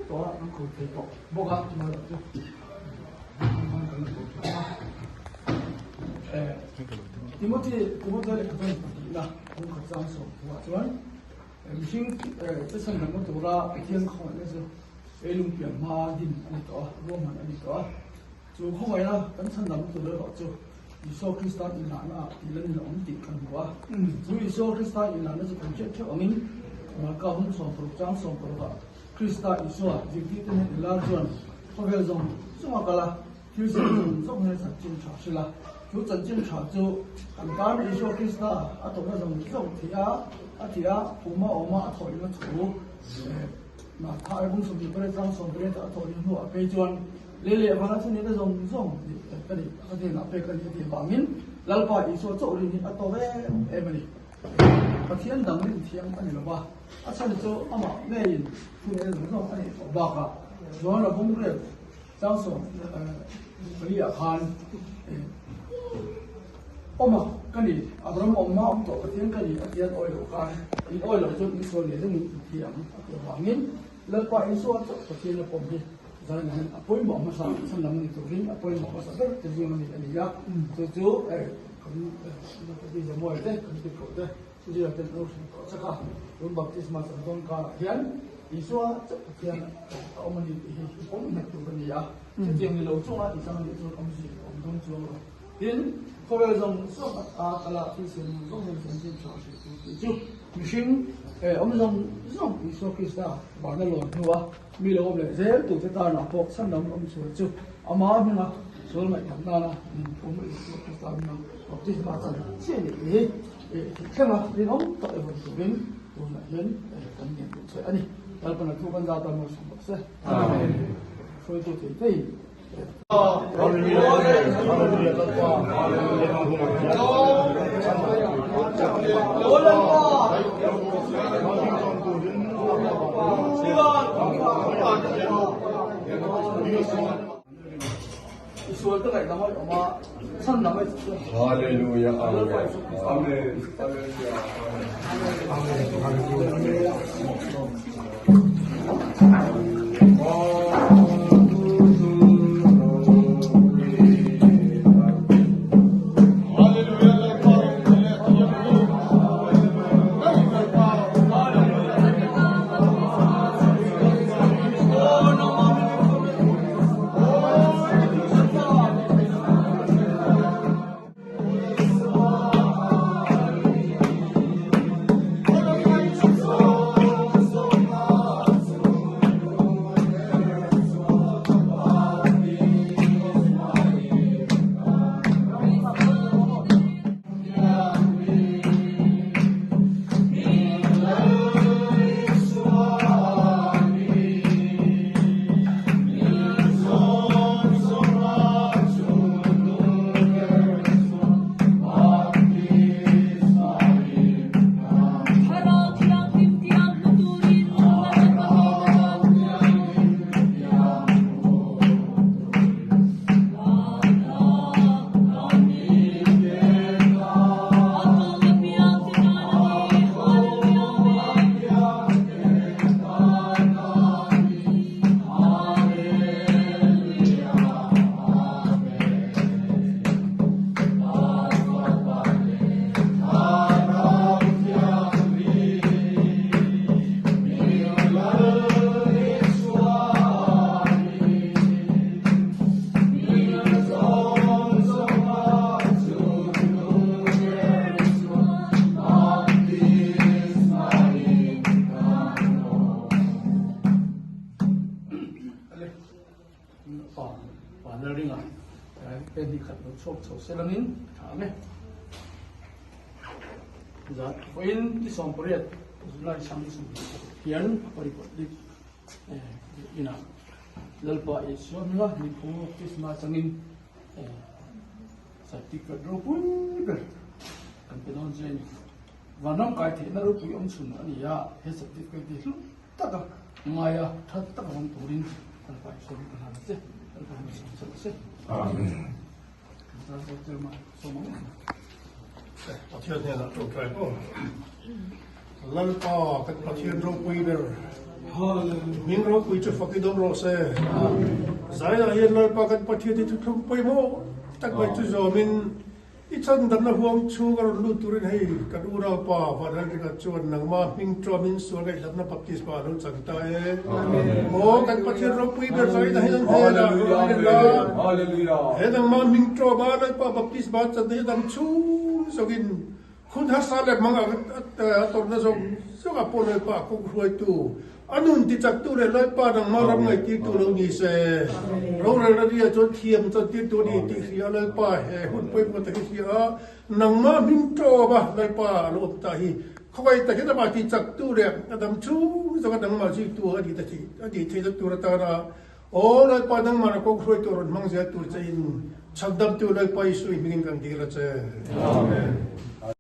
ตัวนั่นคือที่บอกบอกว่ามาแล้วจ้ะที่เลยก็เป็นนะผมก็จะส่งว่าใช่ไหมมิชิงจะสั่งน้ำตัวละเที่ยงคืนนี่สิลุงเปียมาดินอันนี้ตัวร่วมอันนี้ตัวจู่เข้าไปนะตั้งสั่งน้ำตัวเลยจู่อิสโอคริสต์อินนานะที่เล่นน้ำติดกันหัวจู่อิสโอคริสต์อินนานะจะเป็นเจ้าองค์มาเก้าหุ่นส่งปลุกจ้างส่งปลุกคริสต์อิสโอจิตที่เป็นลาจวนเขาเรียกส่งมากันละที่ส่งให้สัจจิชาสิละจู่สัจจิชาจู่การการอิสโอคริสต์อัตโตส่งที่ผมมาออกมาถอยมาถูมาถ้าไอ้บุ้งสมบูรณ์ไปจ้างส่งไปจะถอยหัวไปจวนเลี้ยๆมาแล้วช่วงนี้ก็ส่งก็ดีก็ดีนะไปกันที่บางมินแล้วพออิสโอโจลินอัตโตเอ็มนี่ประเทศดังนี่เที่ยงอันนี้หรอวะอาจารย์โจอามาแม่ยินคุณเอ็มส่งอันนี้บ้าก็ส่วนเราบุ้งเรียจ้างส่งไปเรียกคันออกมากันดีอัตราออกมาตัวประเทศกันดีประเทศออยล์กันอีออยล์จนอิสโอเนี่ยจะมีเที่ยงบางมินแล้วพออิสโอประเทศเราผมดีJangan apa yang mau masak, senang itu ni apa yang mau masak tu jadi mana ni ya, tu kami seperti semua itu kami ikut tu, jadi ada terus cakap, orang baptisma tentang kajian, Isua kajian, orang ni orang nak tu ni ya, jadi yang lalu cuma di sana itu kami sih, orang tu cuma, dan kalau yang so kalau fisik, orang yang senjata cakap itu, mungkin ông dòng Isua Krista bảo nó lộn nữa mi lâu về dễ tụ thế ta nào bọc sẵn đóng ông sửa chú ông má mình là số mày thằng ta là ông mới Isua Krista mình là bọc tí mà sẵn chia để xem là đến ông tại vùng thủ bên vùng là hiến cần nhận được sẽ đi tại phần là thu văn gia ta một số bậc sẽ rồi tụ thế thì Isua itu kayak nama oma san nama itu. Haleluya. Amin.เป็นที่ขัดรถโชคโชว์เซลนินถามไหมจัดวินที่สองประเดี๋ยวสุนัขช่างที่สุดเขียนปริบทดิอินะแล้วพอไอ้ส่วนนั้นนี่ผมที่สมาสังอินสติกระดูกปุ่นกันเป็นองค์เจนวันนั้นใครที่นั่งรถไปองค์สุนัขนี่ยาเฮสติกระดิลุตักมายาทัดตักวันตุรินกันไปส่วนกันหาเจ้กันไปส่วนเจ้ Jag tror att det är en fråga på. lalpa kan pathian ro pui ber Hallelujah. ming ro pui chu fakidom ro se zai la hian lalpa kan pathian ti thum pui mo tak bai chu zo min ichan dam na huang chu gar lu turin hei kan ura pa va dal ka chuan nang ma ming tro min su ga lam na baptis pa lo chang ta e mo kan pathian ro pui ber zai la hian he la Hallelujah. he nang ma ming tro ba la pa baptis ba chan de dam chu sogin kun har sale manga ator na so ga pon pa ko huai tu anun ti chak tu le lai pa nang ma ram ngai ti tu lo ni se ro re ra dia chon thiam chon ti tu ni ti khia lai pa he hun poi mo ta khia nang ma ming to ba lai pa lo ta hi khoi ta ke ma ti chak tu le adam chu so ga dang ma chi tu adi ta ti adi thi tu ra ta ra o lai pa nang ma ko huai tu ron mang ja tu chain chak dam tu lai pa isu mi kan ti ra che amen